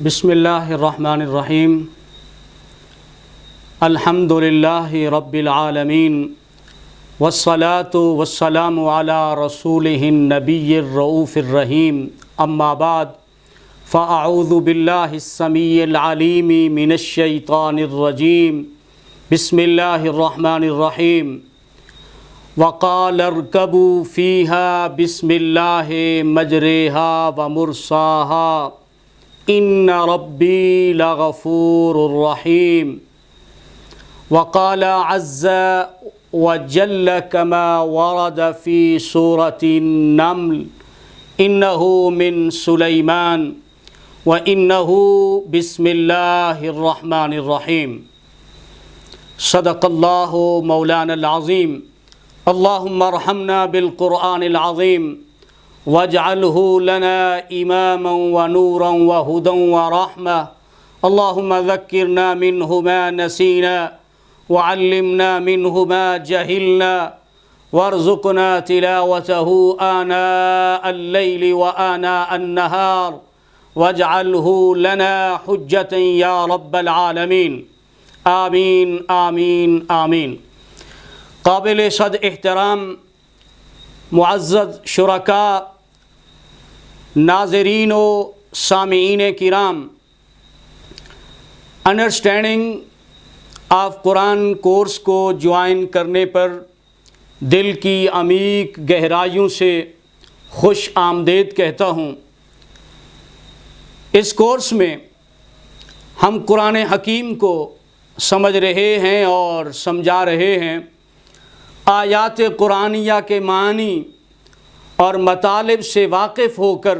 بسم اللہ الرحمن الرحیم الحمد للہ رب العالمین والصلاة والسلام علی رسولہ النبی الرؤوف الرحیم اما بعد فاعوذ باللہ السمیع العلیم من الشیطان الرجیم بسم اللہ الرحمن الرحیم وقال اركبوا فيها بسم الله مجريها ومرساها ان ربی لغفور رحیم وقال عز وجل كما ورد في سورة النمل انه من سلیمان وانه بسم اللہ الرحمن الرحیم صدق اللہ مولانا العظیم اللہم ارحمنا بالقرآن العظیم واجعله لنا اماما ونورا وهدى ورحمة اللهم ذكرنا منه ما نسينا وعلمنا منه ما جهلنا وارزقنا تلاوته آناء الليل وآناء النهار واجعله لنا حجة يا رب العالمين آمین آمین آمین۔ قابل صد احترام معزز شرکاء، ناظرین و سامعین کرام، انڈرسٹینڈنگ آف قرآن کورس کو جوائن کرنے پر دل کی عمیق گہرائیوں سے خوش آمدید کہتا ہوں۔ اس کورس میں ہم قرآن حکیم کو سمجھ رہے ہیں اور سمجھا رہے ہیں، آیات قرآنیہ کے معنی اور مطالب سے واقف ہو کر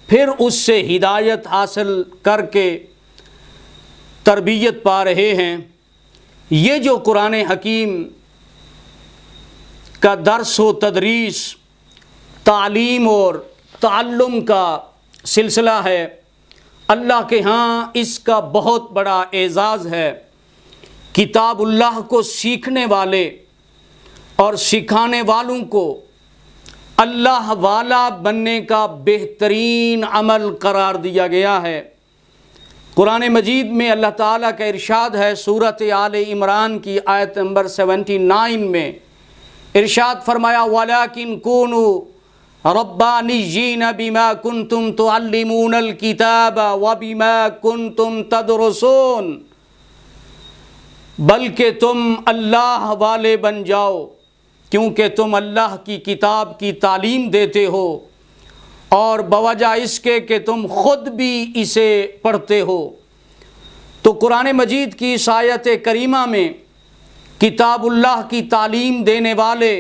پھر اس سے ہدایت حاصل کر کے تربیت پا رہے ہیں۔ یہ جو قرآن حکیم کا درس و تدریس، تعلیم اور تعلم کا سلسلہ ہے، اللہ کے ہاں اس کا بہت بڑا اعزاز ہے۔ کتاب اللہ کو سیکھنے والے اور سکھانے والوں کو اللہ والا بننے کا بہترین عمل قرار دیا گیا ہے۔ قرآن مجید میں اللہ تعالیٰ کا ارشاد ہے، سورۃ آل عمران کی آیت نمبر 79 میں ارشاد فرمایا وَلَٰكِن كُونُوا رَبَّانِيِّينَ بِمَا كُنتُمْ تُعَلِّمُونَ الْكِتَابَ وَبِمَا كُنتُمْ تَدْرُسُونَ، بلکہ تم اللہ والے بن جاؤ کیونکہ تم اللہ کی کتاب کی تعلیم دیتے ہو اور بوجہ اس کے کہ تم خود بھی اسے پڑھتے ہو۔ تو قرآن مجید کی اس آیت کریمہ میں کتاب اللہ کی تعلیم دینے والے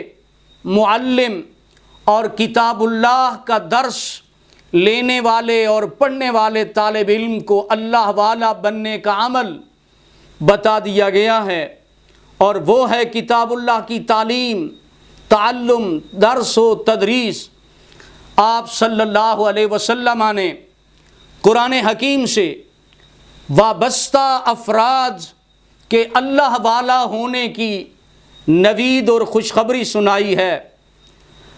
معلم اور کتاب اللہ کا درس لینے والے اور پڑھنے والے طالب علم کو اللہ والا بننے کا عمل بتا دیا گیا ہے، اور وہ ہے کتاب اللہ کی تعلیم، تعلم، درس و تدریس۔ آپ صلی اللہ علیہ وسلم نے قرآن حکیم سے وابستہ افراد کے اللہ والا ہونے کی نوید اور خوشخبری سنائی ہے۔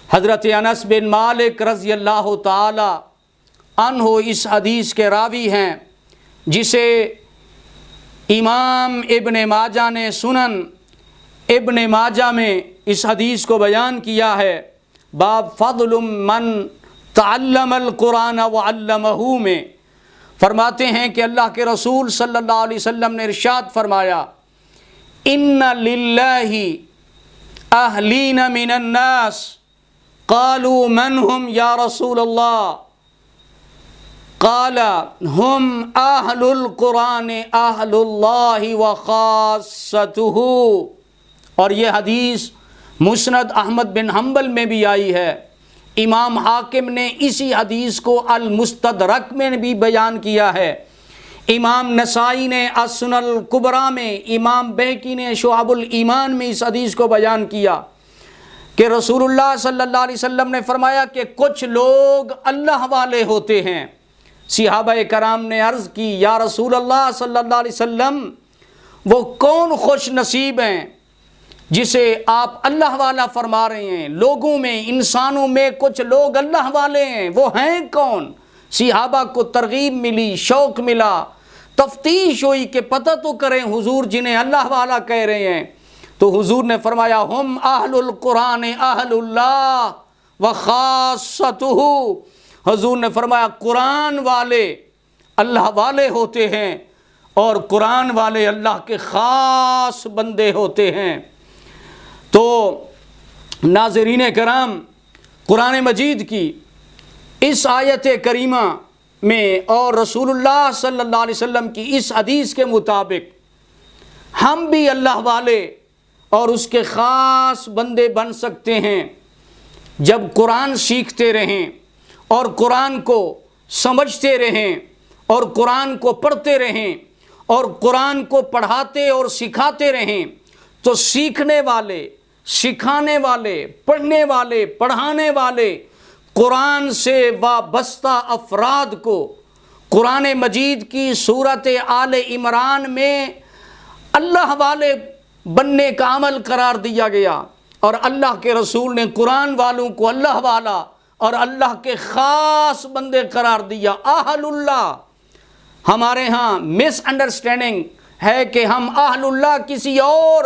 حضرت انس بن مالک رضی اللہ تعالی عنہ اس حدیث کے راوی ہیں، جسے امام ابن ماجہ نے سنن ابن ماجہ میں اس حدیث کو بیان کیا ہے، باب فضل من تعلم القرآن وعلمہ میں فرماتے ہیں کہ اللہ کے رسول صلی اللہ علیہ وسلم نے ارشاد فرمایا ان للہ اہلین من الناس قالوا من هم یا رسول اللہ قال ہم اہل القرآن اہل اللہ وخاصتہ۔ اور یہ حدیث مسند احمد بن حنبل میں بھی آئی ہے۔ امام حاکم نے اسی حدیث کو المستدرک میں بھی بیان کیا ہے، امام نسائی نے السنن الکبریٰ میں، امام بہقی نے شعب الایمان میں اس حدیث کو بیان کیا کہ رسول اللہ صلی اللہ علیہ وسلم نے فرمایا کہ کچھ لوگ اللہ والے ہوتے ہیں۔ صحابہ کرام نے عرض کی یا رسول اللہ صلی اللہ علیہ وسلم وہ کون خوش نصیب ہیں جسے آپ اللہ والا فرما رہے ہیں؟ لوگوں میں، انسانوں میں کچھ لوگ اللہ والے ہیں، وہ ہیں کون؟ صحابہ کو ترغیب ملی، شوق ملا، تفتیش ہوئی کہ پتہ تو کریں حضور جنہیں اللہ والا کہہ رہے ہیں، تو حضور نے فرمایا ہم اہل القرآن اہل اللہ وخاصتہ، حضور نے فرمایا قرآن والے اللہ والے ہوتے ہیں اور قرآن والے اللہ کے خاص بندے ہوتے ہیں۔ تو ناظرین کرام، قرآن مجید کی اس آیت کریمہ میں اور رسول اللہ صلی اللہ علیہ وسلم کی اس حدیث کے مطابق ہم بھی اللہ والے اور اس کے خاص بندے بن سکتے ہیں جب قرآن سیکھتے رہیں اور قرآن کو سمجھتے رہیں اور قرآن کو پڑھتے رہیں اور قرآن کو پڑھاتے اور سکھاتے رہیں، تو سیکھنے والے، سکھانے والے، پڑھنے والے، پڑھانے والے قرآن سے وابستہ افراد کو قرآن مجید کی سورت آل عمران میں اللہ والے بننے کا عمل قرار دیا گیا، اور اللہ کے رسول نے قرآن والوں کو اللہ والا اور اللہ کے خاص بندے قرار دیا، اہل اللہ۔ ہمارے ہاں مس انڈرسٹینڈنگ ہے کہ ہم اہل اللہ کسی اور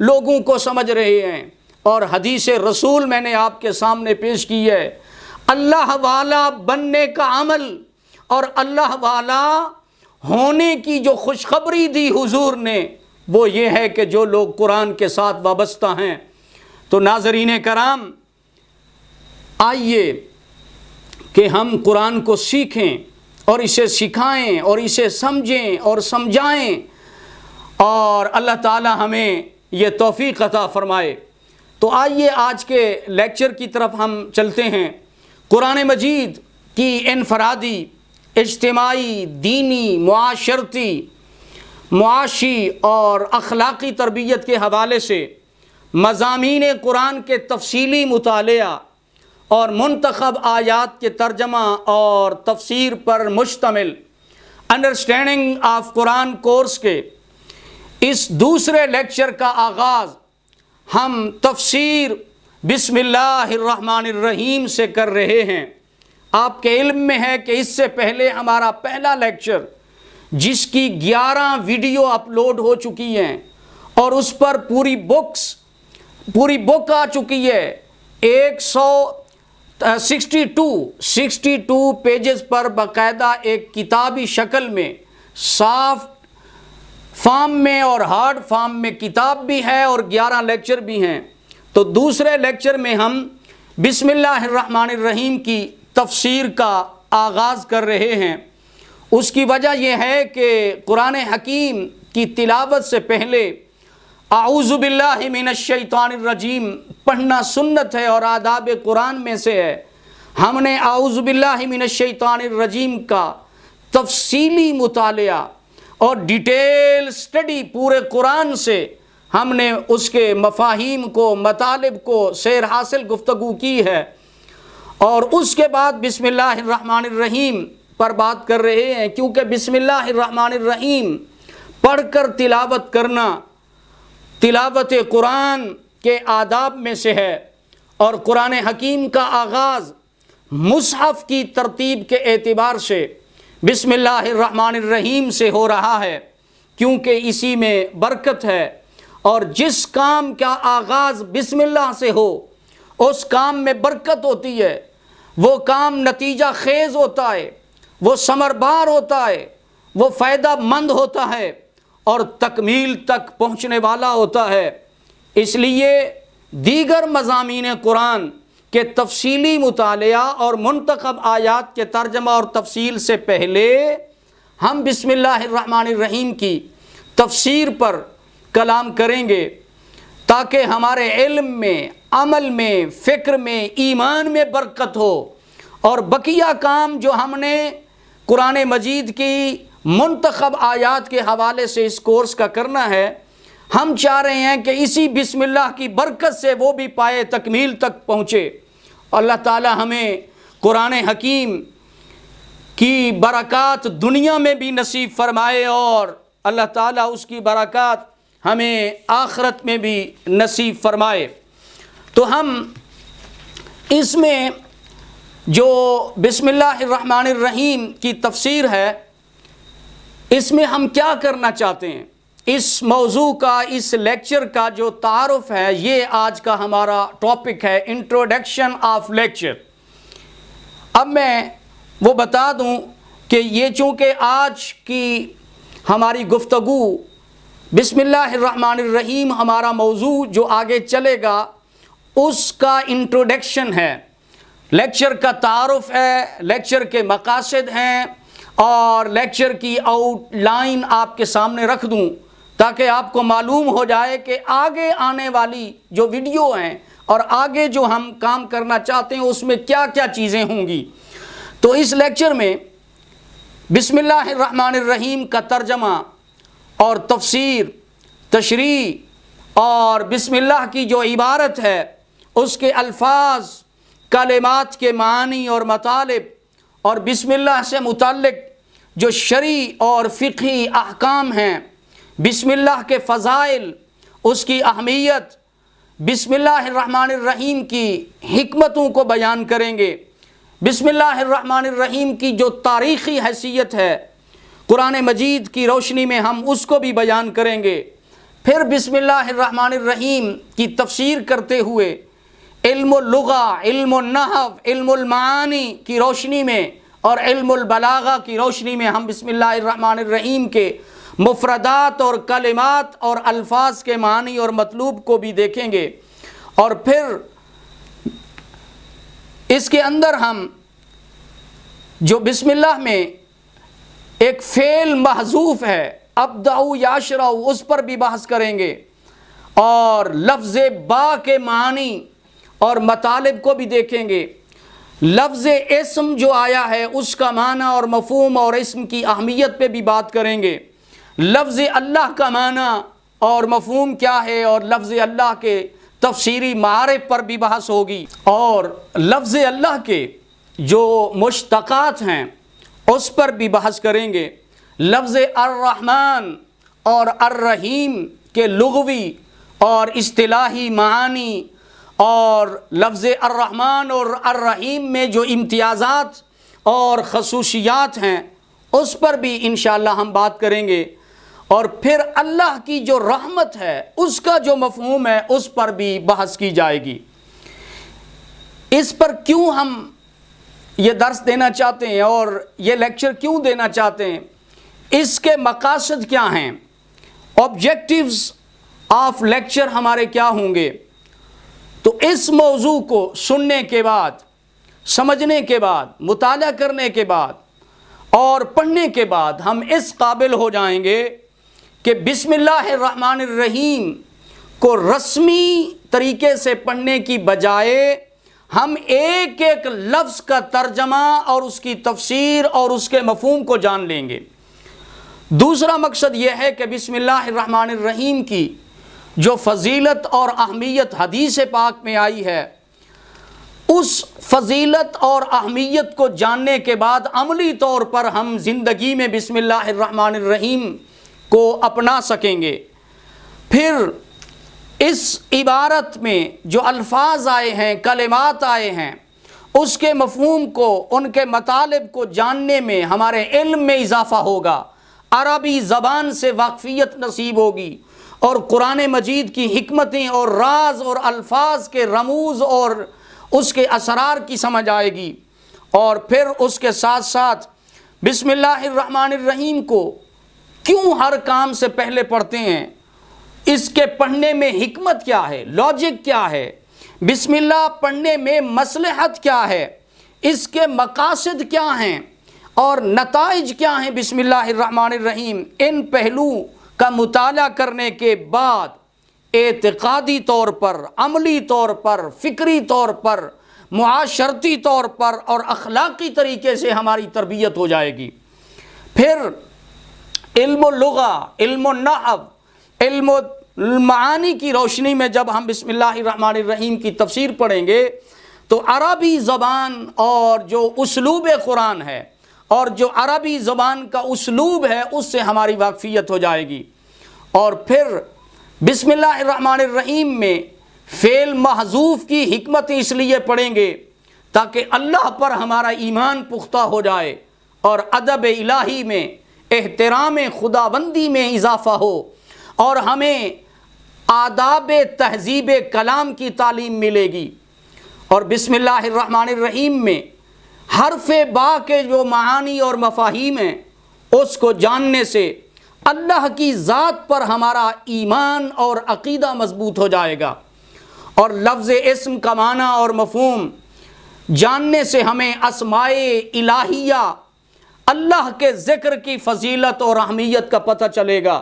لوگوں کو سمجھ رہے ہیں، اور حدیث رسول میں نے آپ کے سامنے پیش کی ہے۔ اللہ والا بننے کا عمل اور اللہ والا ہونے کی جو خوشخبری دی حضور نے، وہ یہ ہے کہ جو لوگ قرآن کے ساتھ وابستہ ہیں۔ تو ناظرین کرام، آئیے کہ ہم قرآن کو سیکھیں اور اسے سکھائیں اور اسے سمجھیں اور سمجھائیں، اور اللہ تعالی ہمیں یہ توفیق عطا فرمائے۔ تو آئیے آج کے لیکچر کی طرف ہم چلتے ہیں۔ قرآن مجید کی انفرادی، اجتماعی، دینی، معاشرتی، معاشی اور اخلاقی تربیت کے حوالے سے مضامین قرآن کے تفصیلی مطالعہ اور منتخب آیات کے ترجمہ اور تفسیر پر مشتمل انڈرسٹینڈنگ آف قرآن کورس کے اس دوسرے لیکچر کا آغاز ہم تفسیر بسم اللہ الرحمن الرحیم سے کر رہے ہیں۔ آپ کے علم میں ہے کہ اس سے پہلے ہمارا پہلا لیکچر، جس کی 11 ویڈیو اپلوڈ ہو چکی ہیں اور اس پر پوری بک آ چکی ہے، 162 پیجز پر باقاعدہ ایک کتابی شکل میں، سافٹ فارم میں اور ہارڈ فارم میں کتاب بھی ہے اور 11 لیکچر بھی ہیں۔ تو دوسرے لیکچر میں ہم بسم اللہ الرحمن الرحیم کی تفسیر کا آغاز کر رہے ہیں۔ اس کی وجہ یہ ہے کہ قرآن حکیم کی تلاوت سے پہلے اعوذ باللہ من الشیطان الرجیم پڑھنا سنت ہے اور آداب قرآن میں سے ہے۔ ہم نے اعوذ باللہ من الشیطان الرجیم کا تفصیلی مطالعہ اور ڈیٹیل سٹڈی پورے قرآن سے ہم نے اس کے مفاہیم کو، مطالب کو سیر حاصل گفتگو کی ہے، اور اس کے بعد بسم اللہ الرحمن الرحیم پر بات کر رہے ہیں، کیونکہ بسم اللہ الرحمن الرحیم پڑھ کر تلاوت کرنا تلاوت قرآن کے آداب میں سے ہے، اور قرآن حکیم کا آغاز مصحف کی ترتیب کے اعتبار سے بسم اللہ الرحمن الرحیم سے ہو رہا ہے، کیونکہ اسی میں برکت ہے، اور جس کام کا آغاز بسم اللہ سے ہو اس کام میں برکت ہوتی ہے، وہ کام نتیجہ خیز ہوتا ہے، وہ ثمربار ہوتا ہے، وہ فائدہ مند ہوتا ہے اور تکمیل تک پہنچنے والا ہوتا ہے۔ اس لیے دیگر مضامین قرآن کے تفصیلی مطالعہ اور منتخب آیات کے ترجمہ اور تفصیل سے پہلے ہم بسم اللہ الرحمن الرحیم کی تفسیر پر کلام کریں گے، تاکہ ہمارے علم میں، عمل میں، فکر میں، ایمان میں برکت ہو، اور بقیہ کام جو ہم نے قرآن مجید کی منتخب آیات کے حوالے سے اس کورس کا کرنا ہے، ہم چاہ رہے ہیں کہ اسی بسم اللہ کی برکت سے وہ بھی پائے تکمیل تک پہنچے۔ اللہ تعالی ہمیں قرآن حکیم کی برکات دنیا میں بھی نصیب فرمائے، اور اللہ تعالی اس کی برکات ہمیں آخرت میں بھی نصیب فرمائے۔ تو ہم اس میں جو بسم اللہ الرحمن الرحیم کی تفسیر ہے، اس میں ہم کیا کرنا چاہتے ہیں، اس موضوع کا، اس لیکچر کا جو تعارف ہے، یہ آج کا ہمارا ٹاپک ہے، انٹروڈکشن آف لیکچر۔ اب میں وہ بتا دوں کہ یہ چونکہ آج کی ہماری گفتگو بسم اللہ الرحمن الرحیم ہمارا موضوع جو آگے چلے گا اس کا انٹروڈکشن ہے، لیکچر کا تعارف ہے، لیکچر کے مقاصد ہیں، اور لیکچر کی آؤٹ لائن آپ کے سامنے رکھ دوں تاکہ آپ کو معلوم ہو جائے کہ آگے آنے والی جو ویڈیو ہیں اور آگے جو ہم کام کرنا چاہتے ہیں اس میں کیا کیا چیزیں ہوں گی۔ تو اس لیکچر میں بسم اللہ الرحمن الرحیم کا ترجمہ اور تفسیر، تشریح اور بسم اللہ کی جو عبارت ہے اس کے الفاظ، کلمات کے معنی اور مطالب، اور بسم اللہ سے متعلق جو شرعی اور فقہی احکام ہیں، بسم اللہ کے فضائل، اس کی اہمیت، بسم اللہ الرحمن الرحیم کی حکمتوں کو بیان کریں گے، بسم اللہ الرحمن الرحیم کی جو تاریخی حیثیت ہے قرآن مجید کی روشنی میں ہم اس کو بھی بیان کریں گے۔ پھر بسم اللہ الرحمن الرحیم کی تفسیر کرتے ہوئے علم اللغہ، علم النحو، علم المعانی کی روشنی میں اور علم البلاغہ کی روشنی میں ہم بسم اللہ الرحمن الرحیم کے مفردات اور کلمات اور الفاظ کے معنی اور مطلوب کو بھی دیکھیں گے، اور پھر اس کے اندر ہم جو بسم اللہ میں ایک فعل محذوف ہے، ابدأ یاشرع، اس پر بھی بحث کریں گے، اور لفظ با کے معنی اور مطالب کو بھی دیکھیں گے، لفظ اسم جو آیا ہے اس کا معنی اور مفہوم اور اسم کی اہمیت پہ بھی بات کریں گے، لفظ اللہ کا معنی اور مفہوم کیا ہے اور لفظ اللہ کے تفسیری معارف پر بھی بحث ہوگی، اور لفظ اللہ کے جو مشتقات ہیں اس پر بھی بحث کریں گے، لفظ الرحمن اور الرحیم کے لغوی اور اصطلاحی معانی، اور لفظ الرحمن اور الرحیم میں جو امتیازات اور خصوصیات ہیں اس پر بھی انشاءاللہ ہم بات کریں گے، اور پھر اللہ کی جو رحمت ہے اس کا جو مفہوم ہے اس پر بھی بحث کی جائے گی۔ اس پر کیوں ہم یہ درس دینا چاہتے ہیں اور یہ لیکچر کیوں دینا چاہتے ہیں، اس کے مقاصد کیا ہیں، آبجیکٹیوز آف لیکچر ہمارے کیا ہوں گے، تو اس موضوع کو سننے کے بعد، سمجھنے کے بعد، مطالعہ کرنے کے بعد اور پڑھنے کے بعد ہم اس قابل ہو جائیں گے کہ بسم اللہ الرحمن الرحیم کو رسمی طریقے سے پڑھنے کی بجائے ہم ایک ایک لفظ کا ترجمہ اور اس کی تفسیر اور اس کے مفہوم کو جان لیں گے۔ دوسرا مقصد یہ ہے کہ بسم اللہ الرحمن الرحیم کی جو فضیلت اور اہمیت حدیث پاک میں آئی ہے، اس فضیلت اور اہمیت کو جاننے کے بعد عملی طور پر ہم زندگی میں بسم اللہ الرحمن الرحیم کو اپنا سکیں گے۔ پھر اس عبارت میں جو الفاظ آئے ہیں، کلمات آئے ہیں، اس کے مفہوم کو، ان کے مطالب کو جاننے میں ہمارے علم میں اضافہ ہوگا، عربی زبان سے واقفیت نصیب ہوگی، اور قرآن مجید کی حکمتیں اور راز اور الفاظ کے رموز اور اس کے اسرار کی سمجھ آئے گی، اور پھر اس کے ساتھ ساتھ بسم اللہ الرحمن الرحیم کو کیوں ہر کام سے پہلے پڑھتے ہیں، اس کے پڑھنے میں حکمت کیا ہے، لاجک کیا ہے، بسم اللہ پڑھنے میں مصلحت کیا ہے، اس کے مقاصد کیا ہیں اور نتائج کیا ہیں بسم اللہ الرحمن الرحیم، ان پہلو کا مطالعہ کرنے کے بعد اعتقادی طور پر، عملی طور پر، فکری طور پر، معاشرتی طور پر اور اخلاقی طریقے سے ہماری تربیت ہو جائے گی۔ پھر علم اللغہ، علم النحو، علم المعانی کی روشنی میں جب ہم بسم اللہ الرحمن الرحیم کی تفسیر پڑھیں گے تو عربی زبان اور جو اسلوب قرآن ہے اور جو عربی زبان کا اسلوب ہے اس سے ہماری واقفیت ہو جائے گی، اور پھر بسم اللہ الرحمن الرحیم میں فعل محذوف کی حکمت اس لیے پڑھیں گے تاکہ اللہ پر ہمارا ایمان پختہ ہو جائے اور ادب الہی میں، احترام خداوندی میں اضافہ ہو، اور ہمیں آداب تہذیب کلام کی تعلیم ملے گی۔ اور بسم اللہ الرحمن الرحیم میں حرف با کے جو معانی اور مفاہیم ہیں اس کو جاننے سے اللہ کی ذات پر ہمارا ایمان اور عقیدہ مضبوط ہو جائے گا، اور لفظ اسم کا معنی اور مفہوم جاننے سے ہمیں اسمائے الہیہ، اللہ کے ذکر کی فضیلت اور اہمیت کا پتہ چلے گا۔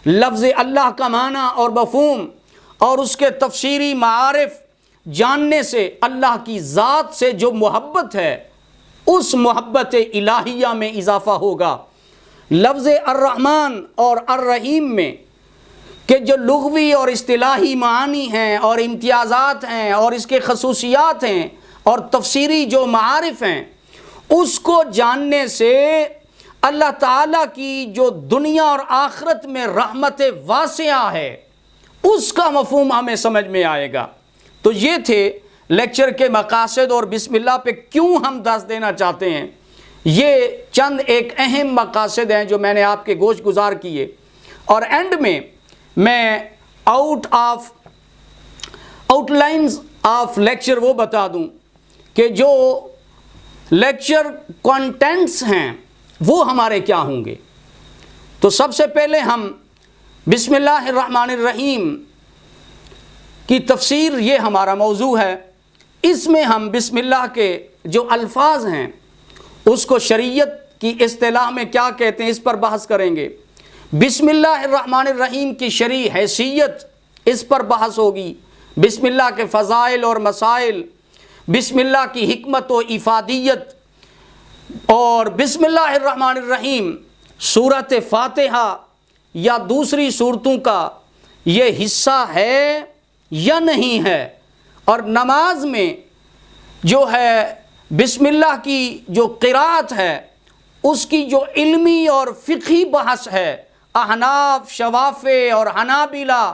لفظ اللہ کا معنی اور مفہوم اور اس کے تفسیری معارف جاننے سے اللہ کی ذات سے جو محبت ہے اس محبت الہیہ میں اضافہ ہوگا۔ لفظ الرحمن اور الرحیم میں کہ جو لغوی اور اصطلاحی معانی ہیں اور امتیازات ہیں اور اس کے خصوصیات ہیں اور تفسیری جو معارف ہیں، اس کو جاننے سے اللہ تعالیٰ کی جو دنیا اور آخرت میں رحمت واسعہ ہے اس کا مفہوم ہمیں سمجھ میں آئے گا۔ تو یہ تھے لیکچر کے مقاصد، اور بسم اللہ پہ کیوں ہم درس دینا چاہتے ہیں۔ یہ چند ایک اہم مقاصد ہیں جو میں نے آپ کے گوش گزار کیے، اور اینڈ میں آؤٹ لائنز آف لیکچر وہ بتا دوں کہ جو لیکچر کانٹینٹس ہیں وہ ہمارے کیا ہوں گے۔ تو سب سے پہلے ہم بسم اللہ الرحمن الرحیم کی تفسیر، یہ ہمارا موضوع ہے۔ اس میں ہم بسم اللہ کے جو الفاظ ہیں اس کو شریعت کی اصطلاح میں کیا کہتے ہیں اس پر بحث کریں گے۔ بسم اللہ الرحمن الرحیم کی شرعی حیثیت اس پر بحث ہوگی، بسم اللہ کے فضائل اور مسائل، بسم اللہ کی حکمت و افادیت، اور بسم اللہ الرحمن الرحیم سورۃ فاتحہ یا دوسری صورتوں کا یہ حصہ ہے یا نہیں ہے، اور نماز میں جو ہے بسم اللہ کی جو قرات ہے اس کی جو علمی اور فقہی بحث ہے، احناف، شوافع اور حنابلہ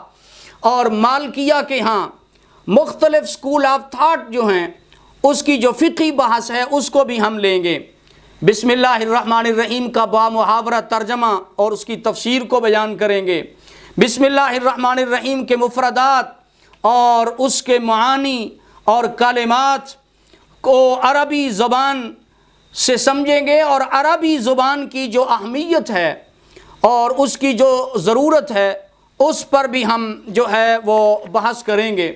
اور مالکیہ کے ہاں مختلف سکول آف تھاٹ جو ہیں اس کی جو فقہی بحث ہے اس کو بھی ہم لیں گے۔ بسم اللہ الرحمن الرحیم کا بامحاورہ ترجمہ اور اس کی تفسیر کو بیان کریں گے۔ بسم اللہ الرحمن الرحیم کے مفردات اور اس کے معانی اور کلمات کو عربی زبان سے سمجھیں گے، اور عربی زبان کی جو اہمیت ہے اور اس کی جو ضرورت ہے اس پر بھی ہم جو ہے وہ بحث کریں گے،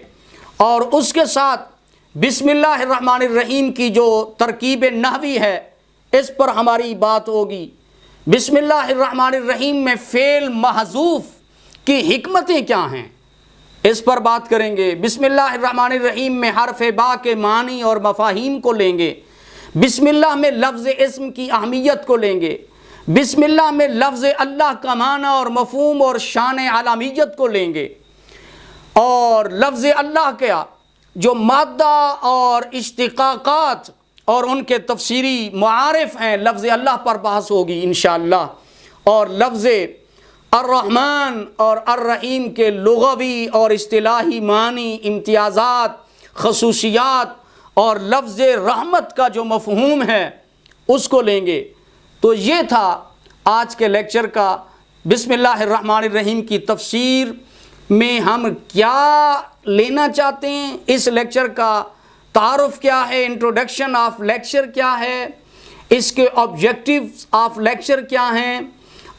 اور اس کے ساتھ بسم اللہ الرحمن الرحیم کی جو ترکیب نحوی ہے اس پر ہماری بات ہوگی۔ بسم اللہ الرحمن الرحیم میں فعل محذوف کی حکمتیں کیا ہیں اس پر بات کریں گے۔ بسم اللہ الرحمن الرحیم میں حرف با کے معنی اور مفاہیم کو لیں گے۔ بسم اللہ میں لفظ اسم کی اہمیت کو لیں گے۔ بسم اللہ میں لفظ اللہ کا معنی اور مفہوم اور شان عالمیت کو لیں گے، اور لفظ اللہ کا جو مادہ اور اشتقاقات اور ان کے تفسیری معارف ہیں لفظ اللہ پر بحث ہوگی انشاءاللہ، اور لفظ الرحمن اور الرحیم کے لغوی اور اصطلاحی معنی، امتیازات، خصوصیات، اور لفظ رحمت کا جو مفہوم ہے اس کو لیں گے۔ تو یہ تھا آج کے لیکچر کا۔ بسم اللہ الرحمن الرحیم کی تفسیر میں ہم کیا لینا چاہتے ہیں، اس لیکچر کا تعارف کیا ہے، انٹروڈکشن آف لیکچر کیا ہے، اس کے آبجیکٹیوز آف لیکچر کیا ہیں،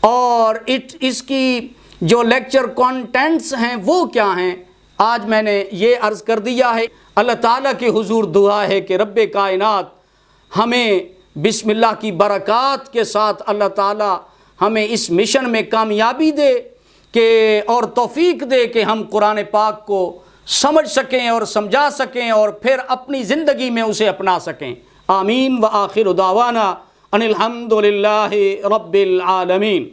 اور اس کی جو لیکچر کانٹینٹس ہیں وہ کیا ہیں، آج میں نے یہ عرض کر دیا ہے۔ اللہ تعالیٰ کے حضور دعا ہے کہ رب کائنات ہمیں بسم اللہ کی برکات کے ساتھ اللہ تعالیٰ ہمیں اس مشن میں کامیابی دے اور توفیق دے کہ ہم قرآن پاک کو سمجھ سکیں اور سمجھا سکیں اور پھر اپنی زندگی میں اسے اپنا سکیں۔ آمین۔ وآخر دعوانا ان الحمد للہ رب العالمین۔